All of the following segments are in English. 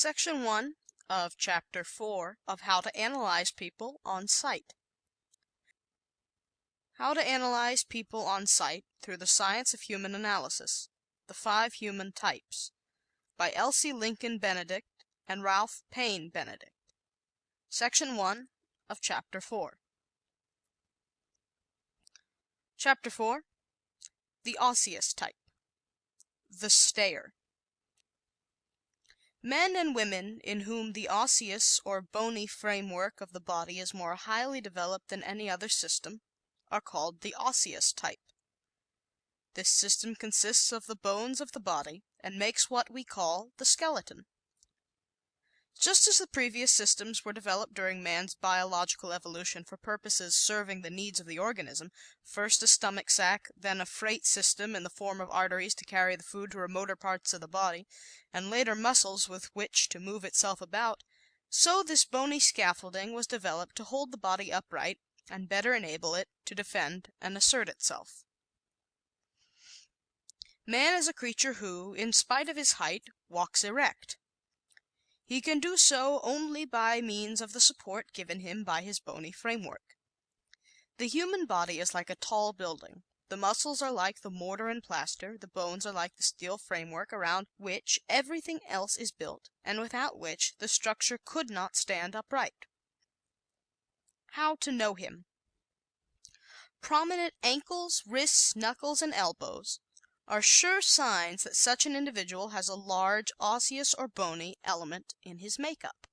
Section 1 of Chapter 4 of How to Analyze People on Sight. How to Analyze People on Sight Through the Science of Human Analysis. The 5 Human Types. By Elsie Lincoln Benedict and Ralph Paine Benedict. Section 1 of Chapter 4. Chapter 4. The Osseous Type. The Stayer. Men and women in whom the osseous or bony framework of the body is more highly developed than any other system are called the osseous type. This system consists of the bones of the body and makes what we call the skeleton. Just as the previous systems were developed during man's biological evolution for purposes serving the needs of the organism, first a stomach sac, then a freight system in the form of arteries to carry the food to remoter parts of the body, and later muscles with which to move itself about, so this bony scaffolding was developed to hold the body upright and better enable it to defend and assert itself. Man is a creature who, in spite of his height, walks erect. He can do so only by means of the support given him by his bony framework. The human body is like a tall building. The muscles are like the mortar and plaster, the bones are like the steel framework around which everything else is built, and without which the structure could not stand upright. How to know him? Prominent ankles, wrists, knuckles, and elbows are sure signs that such an individual has a large osseous or bony element in his makeup.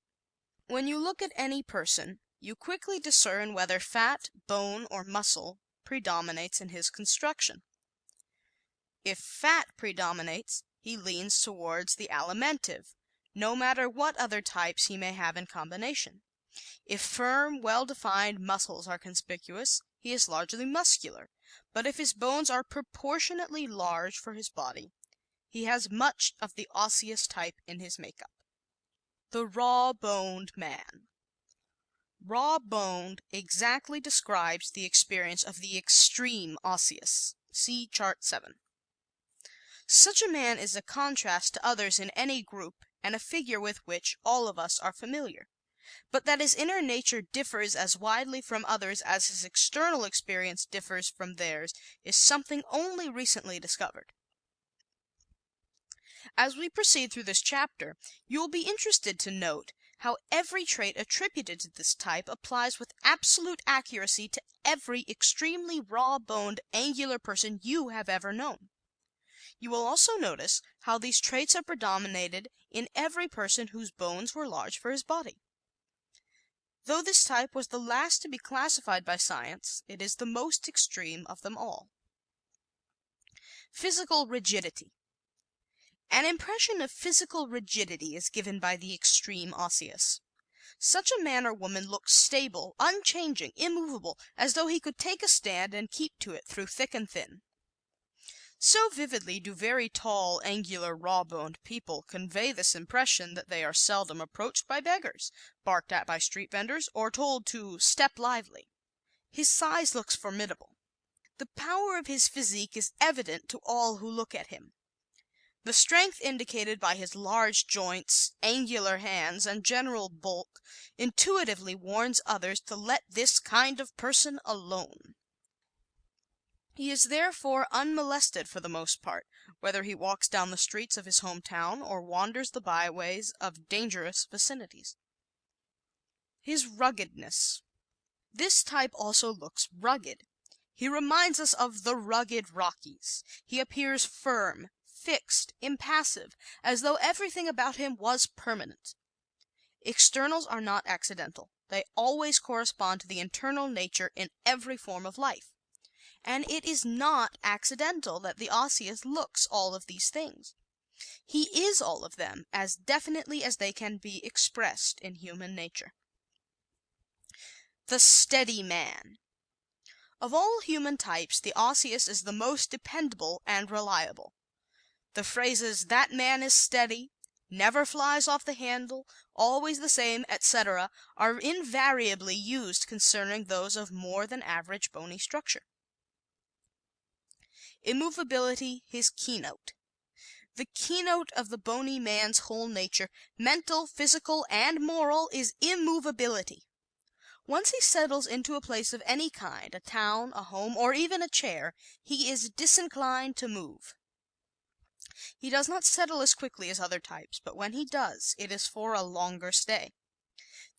When you look at any person, you quickly discern whether fat, bone, or muscle predominates in his construction. If fat predominates, he leans towards the alimentive, no matter what other types he may have in combination. If firm, well-defined muscles are conspicuous, he is largely muscular, but if his bones are proportionately large for his body, he has much of the osseous type in his makeup. The raw-boned man. Raw-boned exactly describes the experience of the extreme osseous. See Chart 7. Such a man is a contrast to others in any group and a figure with which all of us are familiar. But that his inner nature differs as widely from others as his external experience differs from theirs is something only recently discovered. As we proceed through this chapter, you will be interested to note how every trait attributed to this type applies with absolute accuracy to every extremely raw-boned, angular person you have ever known. You will also notice how these traits are predominated in every person whose bones were large for his body. Though this type was the last to be classified by science, it is the most extreme of them all. Physical rigidity. An impression of physical rigidity is given by the extreme osseous. Such a man or woman looks stable, unchanging, immovable, as though he could take a stand and keep to it through thick and thin. So vividly do very tall, angular, raw-boned people convey this impression that they are seldom approached by beggars, barked at by street vendors, or told to "step lively." His size looks formidable. The power of his physique is evident to all who look at him. The strength indicated by his large joints, angular hands, and general bulk intuitively warns others to let this kind of person alone. He is therefore unmolested for the most part, whether he walks down the streets of his hometown or wanders the byways of dangerous vicinities. His ruggedness. This type also looks rugged. He reminds us of the rugged Rockies. He appears firm, fixed, impassive, as though everything about him was permanent. Externals are not accidental. They always correspond to the internal nature in every form of life. And it is not accidental that the osseous looks all of these things. He is all of them as definitely as they can be expressed in human nature. The steady man. Of all human types, the osseous is the most dependable and reliable. The phrases "that man is steady," "never flies off the handle," "always the same," etc., are invariably used concerning those of more than average bony structure. Immovability his keynote. The keynote of the bony man's whole nature, mental, physical, and moral, is immovability. Once he settles into a place of any kind, a town, a home, or even a chair, he is disinclined to move. He does not settle as quickly as other types, but when he does, it is for a longer stay.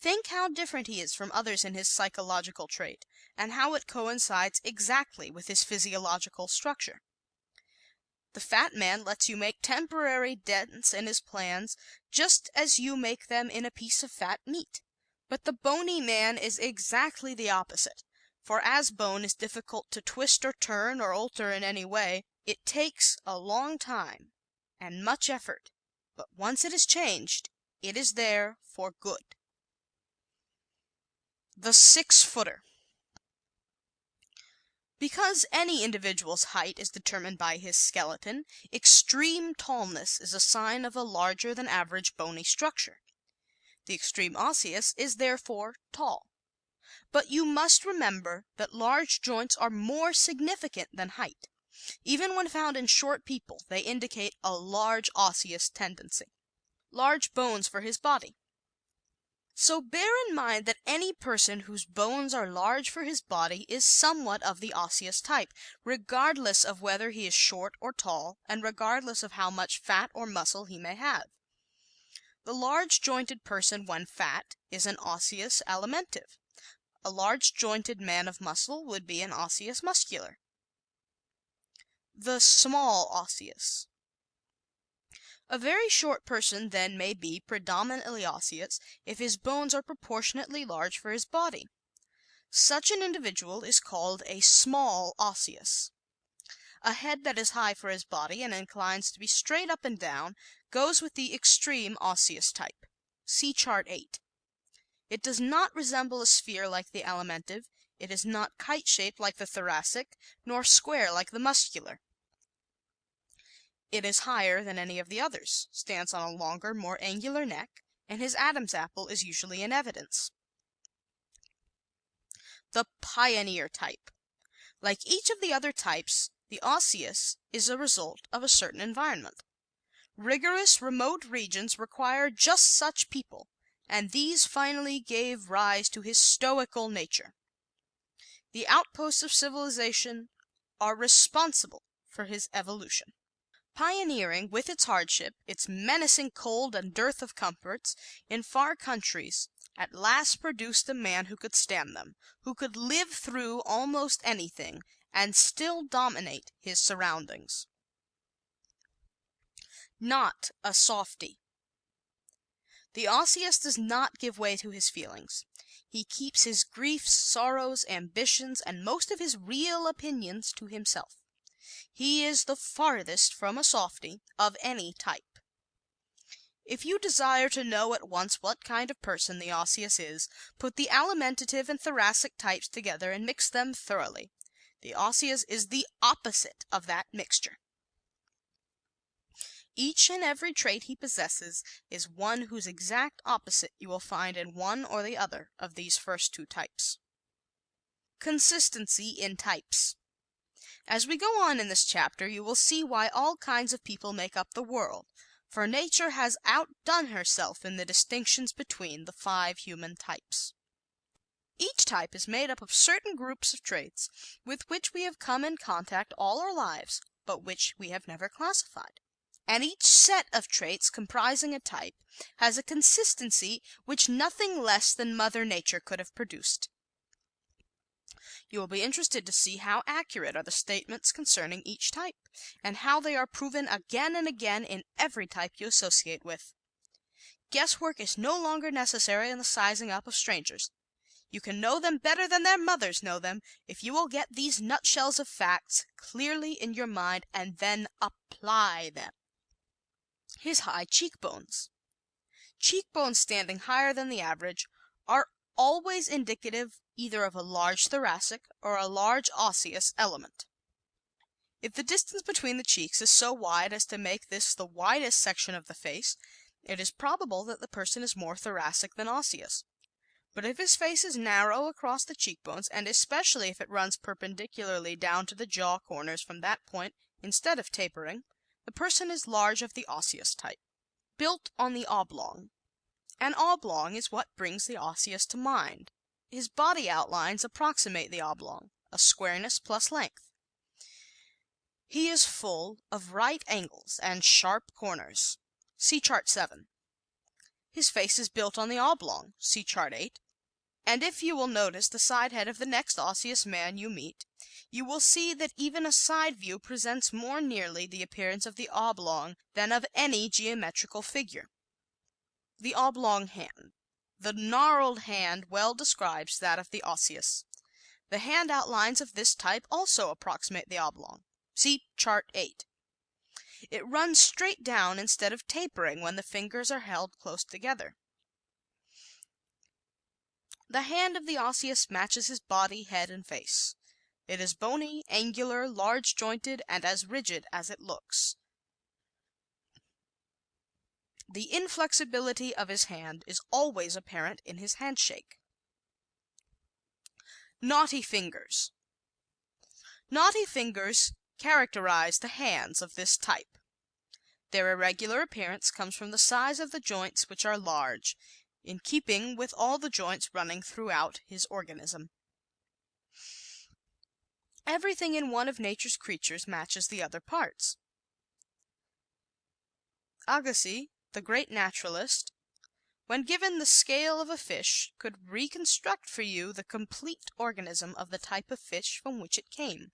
Think how different he is from others in his psychological trait, and how it coincides exactly with his physiological structure. The fat man lets you make temporary dents in his plans just as you make them in a piece of fat meat. But the bony man is exactly the opposite, for as bone is difficult to twist or turn or alter in any way, it takes a long time and much effort, but once it is changed, it is there for good. The 6-footer. Because any individual's height is determined by his skeleton, extreme tallness is a sign of a larger than average bony structure. The extreme osseous is therefore tall. But you must remember that large joints are more significant than height. Even when found in short people, they indicate a large osseous tendency. Large bones for his body. So bear in mind that any person whose bones are large for his body is somewhat of the osseous type, regardless of whether he is short or tall, and regardless of how much fat or muscle he may have. The large-jointed person when fat is an osseous alimentive. A large-jointed man of muscle would be an osseous muscular. The small osseous. A very short person then may be predominantly osseous if his bones are proportionately large for his body. Such an individual is called a small osseous. A head that is high for his body and inclines to be straight up and down goes with the extreme osseous type. See Chart 8. It does not resemble a sphere like the alimentive, it is not kite-shaped like the thoracic, nor square like the muscular. It is higher than any of the others, stands on a longer, more angular neck, and his Adam's apple is usually in evidence. The pioneer type. Like each of the other types, the osseous is a result of a certain environment. Rigorous, remote regions require just such people, and these finally gave rise to his stoical nature. The outposts of civilization are responsible for his evolution. Pioneering, with its hardship, its menacing cold and dearth of comforts, in far countries, at last produced a man who could stand them, who could live through almost anything, and still dominate his surroundings. Not a softy. The osseous does not give way to his feelings. He keeps his griefs, sorrows, ambitions, and most of his real opinions to himself. He is the farthest from a softy of any type. If you desire to know at once what kind of person the osseous is, put the alimentative and thoracic types together and mix them thoroughly. The osseous is the opposite of that mixture. Each and every trait he possesses is one whose exact opposite you will find in one or the other of these first two types. Consistency in types. As we go on in this chapter, you will see why all kinds of people make up the world, for nature has outdone herself in the distinctions between the 5 human types. Each type is made up of certain groups of traits with which we have come in contact all our lives, but which we have never classified. And each set of traits comprising a type has a consistency which nothing less than Mother Nature could have produced. You will be interested to see how accurate are the statements concerning each type, and how they are proven again and again in every type you associate with. Guesswork is no longer necessary in the sizing up of strangers. You can know them better than their mothers know them if you will get these nutshells of facts clearly in your mind and then apply them. His high cheekbones. Cheekbones standing higher than the average are always indicative either of a large thoracic or a large osseous element. If the distance between the cheeks is so wide as to make this the widest section of the face, it is probable that the person is more thoracic than osseous. But if his face is narrow across the cheekbones, and especially if it runs perpendicularly down to the jaw corners from that point instead of tapering, The person is large of the osseous type, built on the oblong. An oblong is what brings the Osseous to mind. His body outlines approximate the oblong, a squareness plus length. He is full of right angles and sharp corners. See Chart 7. His face is built on the oblong. See Chart 8. And if you will notice the side head of the next osseous man you meet, you will see that even a side view presents more nearly the appearance of the oblong than of any geometrical figure. The oblong hand. The gnarled hand well describes that of the osseous. The hand outlines of this type also approximate the oblong. See Chart 8. It runs straight down instead of tapering when the fingers are held close together. The hand of the osseous matches his body, head, and face. It is bony, angular, large jointed, and as rigid as it looks. The inflexibility of his hand is always apparent in his handshake. Knotty fingers. Knotty fingers characterize the hands of this type. Their irregular appearance comes from the size of the joints, which are large, in keeping with all the joints running throughout his organism. Everything in one of nature's creatures matches the other parts. Agassiz, the great naturalist, when given the scale of a fish, could reconstruct for you the complete organism of the type of fish from which it came.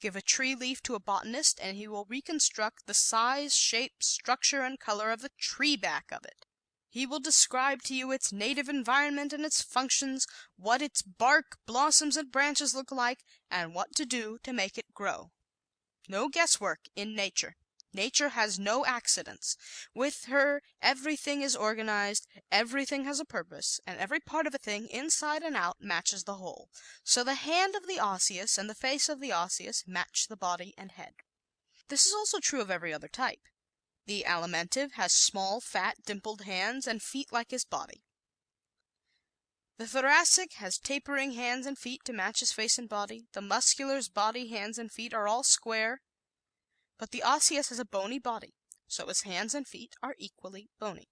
Give a tree leaf to a botanist, and he will reconstruct the size, shape, structure, and color of the tree back of it. He will describe to you its native environment and its functions, what its bark, blossoms, and branches look like, and what to do to make it grow. No guesswork in nature. Nature has no accidents. With her, everything is organized, everything has a purpose, and every part of a thing, inside and out, matches the whole. So the hand of the osseous and the face of the osseous match the body and head. This is also true of every other type. The alimentive has small, fat, dimpled hands and feet like his body. The thoracic has tapering hands and feet to match his face and body. The muscular's body, hands, and feet are all square. But the osseous has a bony body, so his hands and feet are equally bony.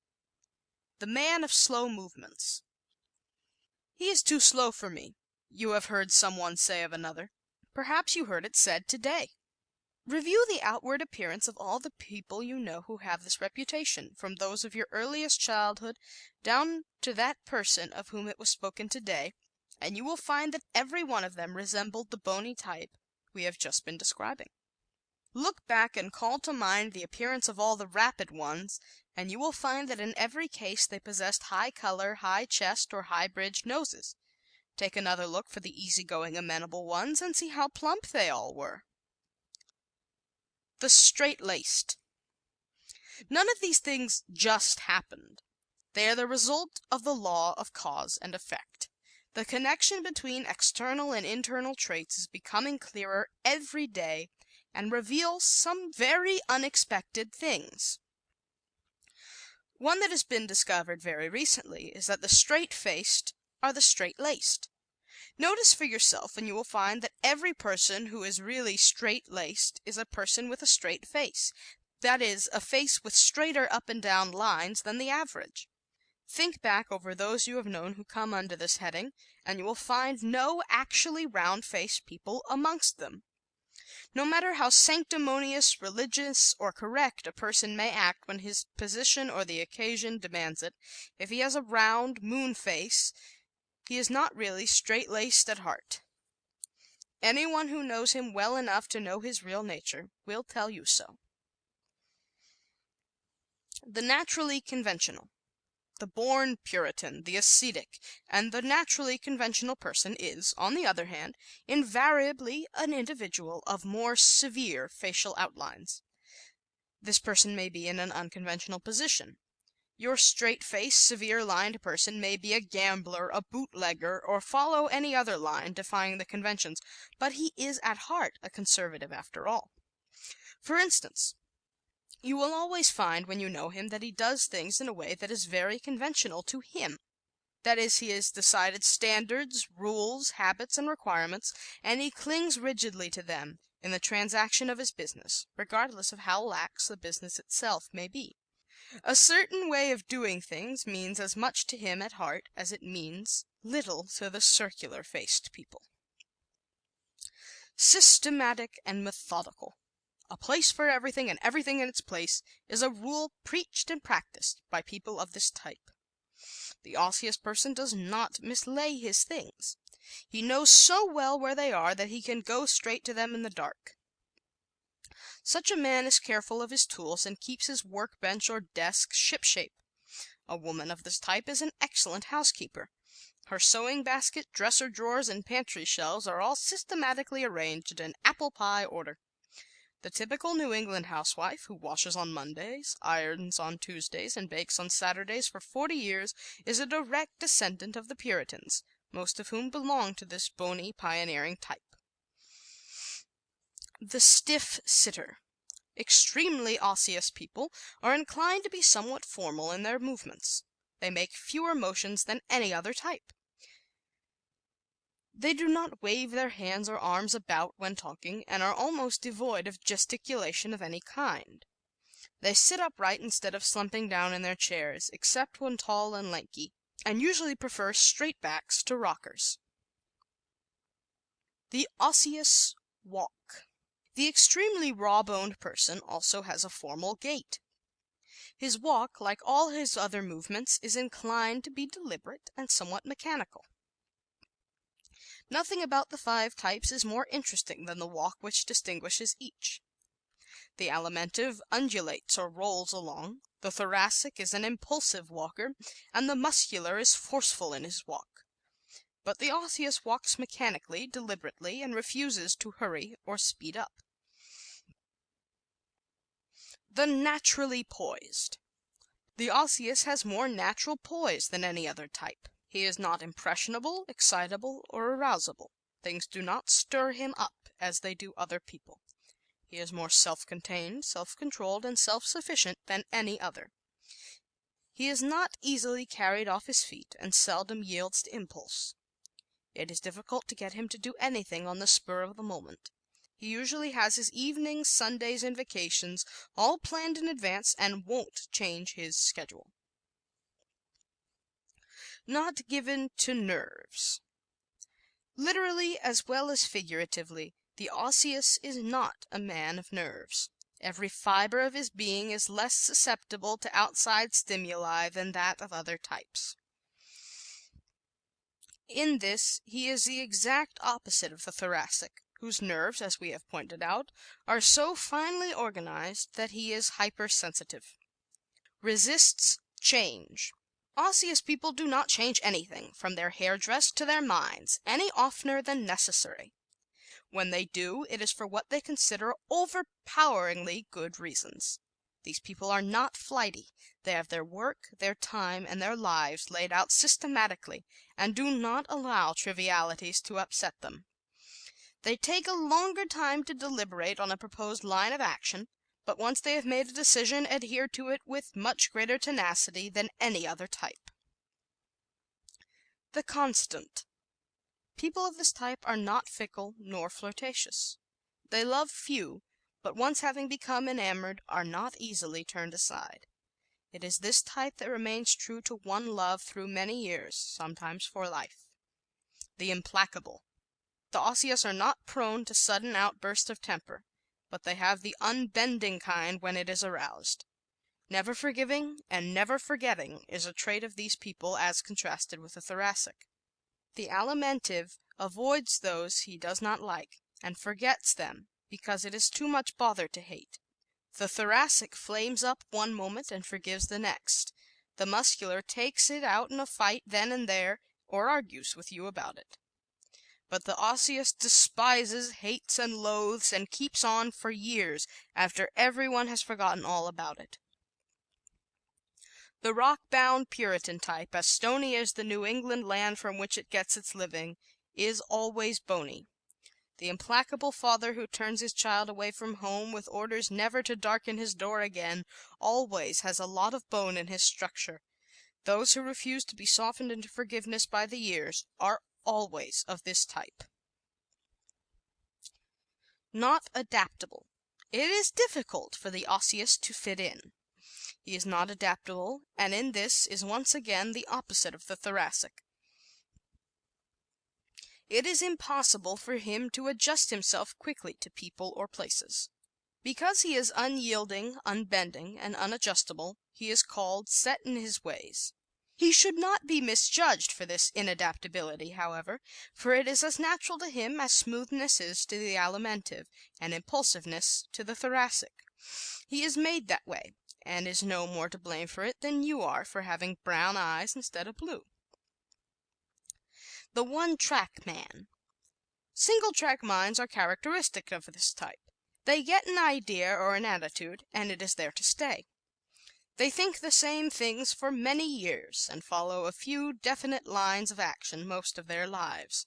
The man of slow movements. He is too slow for me, you have heard someone say of another. Perhaps you heard it said today. Review the outward appearance of all the people you know who have this reputation, from those of your earliest childhood down to that person of whom it was spoken today, and you will find that every one of them resembled the bony type we have just been describing. Look back and call to mind the appearance of all the rapid ones, and you will find that in every case they possessed high color, high chest, or high-bridged noses. Take another look for the easy-going, amenable ones, and see how plump they all were. The straight-laced. None of these things just happened. They are the result of the law of cause and effect. The connection between external and internal traits is becoming clearer every day, and reveals some very unexpected things. One that has been discovered very recently is that the straight-faced are the straight-laced. Notice for yourself, and you will find that every person who is really straight-laced is a person with a straight face, that is, a face with straighter up and down lines than the average. Think back over those you have known who come under this heading, and you will find no actually round-faced people amongst them. No matter how sanctimonious, religious, or correct a person may act when his position or the occasion demands it, if he has a round, moon face, he is not really straight-laced at heart. Anyone who knows him well enough to know his real nature will tell you so. The naturally conventional. The born Puritan, the ascetic, and the naturally conventional person is, on the other hand, invariably an individual of more severe facial outlines. This person may be in an unconventional position. Your straight-faced, severe-lined person may be a gambler, a bootlegger, or follow any other line defying the conventions, but he is at heart a conservative after all. For instance, you will always find when you know him that he does things in a way that is very conventional to him. That is, he has decided standards, rules, habits, and requirements, and he clings rigidly to them, in the transaction of his business, regardless of how lax the business itself may be. A certain way of doing things means as much to him at heart as it means little to the circular-faced people. Systematic and methodical. A place for everything and everything in its place is a rule preached and practiced by people of this type. The Osseous person does not mislay his things. He knows so well where they are that he can go straight to them in the dark. Such a man is careful of his tools and keeps his workbench or desk shipshape. A woman of this type is an excellent housekeeper. Her sewing basket, dresser drawers, and pantry shelves are all systematically arranged in apple pie order. The typical New England housewife, who washes on Mondays, irons on Tuesdays, and bakes on Saturdays for 40 years, is a direct descendant of the Puritans, most of whom belong to this bony, pioneering type. The stiff sitter. Extremely osseous people are inclined to be somewhat formal in their movements. They make fewer motions than any other type. They do not wave their hands or arms about when talking, and are almost devoid of gesticulation of any kind. They sit upright instead of slumping down in their chairs, except when tall and lanky, and usually prefer straight backs to rockers. The osseous walk. The extremely raw-boned person also has a formal gait. His walk, like all his other movements, is inclined to be deliberate and somewhat mechanical. Nothing about the 5 types is more interesting than the walk which distinguishes each. The Alimentive undulates or rolls along, the Thoracic is an impulsive walker, and the Muscular is forceful in his walk. But the Osseous walks mechanically, deliberately, and refuses to hurry or speed up. The naturally poised. The Osseous has more natural poise than any other type. He is not impressionable, excitable, or arousable. Things do not stir him up as they do other people. He is more self-contained, self-controlled, and self-sufficient than any other. He is not easily carried off his feet, and seldom yields to impulse. It is difficult to get him to do anything on the spur of the moment. He usually has his evenings, Sundays, and vacations all planned in advance and won't change his schedule. Not given to nerves. Literally as well as figuratively, the Osseous is not a man of nerves. Every fiber of his being is less susceptible to outside stimuli than that of other types. In this he is the exact opposite of the Thoracic, whose nerves, as we have pointed out, are so finely organized that he is hypersensitive. Resists change. Osseous people do not change anything, from their hairdress to their minds, any oftener than necessary. When they do, it is for what they consider overpoweringly good reasons. These people are not flighty. They have their work, their time, and their lives laid out systematically, and do not allow trivialities to upset them. They take a longer time to deliberate on a proposed line of action, but once they have made a decision, adhere to it with much greater tenacity than any other type. The constant. People of this type are not fickle nor flirtatious. They love few, but once having become enamored, are not easily turned aside. It is this type that remains true to one love through many years, sometimes for life. The implacable. The Osseous are not prone to sudden outbursts of temper, but they have the unbending kind when it is aroused. Never forgiving and never forgetting is a trait of these people as contrasted with the Thoracic. The Alimentive avoids those he does not like, and forgets them because it is too much bother to hate. The Thoracic flames up one moment and forgives the next. The Muscular takes it out in a fight then and there, or argues with you about it. But the Osseous despises, hates, and loathes, and keeps on for years after everyone has forgotten all about it. The rock-bound Puritan type, as stony as the New England land from which it gets its living, is always bony. The implacable father who turns his child away from home with orders never to darken his door again always has a lot of bone in his structure. Those who refuse to be softened into forgiveness by the years are always of this type. Not adaptable. It is difficult for the Osseous to fit in. He is not adaptable, and in this is once again the opposite of the Thoracic. It is impossible for him to adjust himself quickly to people or places. Because he is unyielding, unbending, and unadjustable, he is called set in his ways. He should not be misjudged for this inadaptability, however, for it is as natural to him as smoothness is to the Alimentive and impulsiveness to the Thoracic. He is made that way, and is no more to blame for it than you are for having brown eyes instead of blue. The one-track man. Single-track minds are characteristic of this type. They get an idea or an attitude, and it is there to stay. They think the same things for many years, and follow a few definite lines of action most of their lives.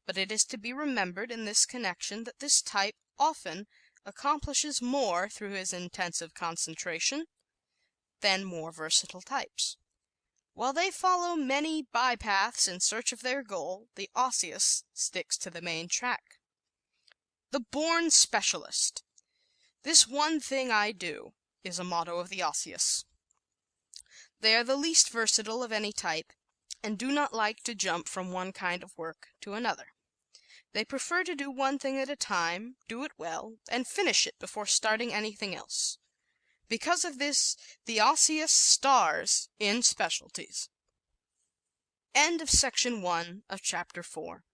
But it is to be remembered in this connection that this type often accomplishes more through his intensive concentration than more versatile types. While they follow many bypaths in search of their goal, the Osseous sticks to the main track. The born specialist. This one thing I do is a motto of the Osseous. They are the least versatile of any type, and do not like to jump from one kind of work to another. They prefer to do one thing at a time, do it well, and finish it before starting anything else. Because of this, the Osseous stars in specialties. End of section 1 of chapter 4.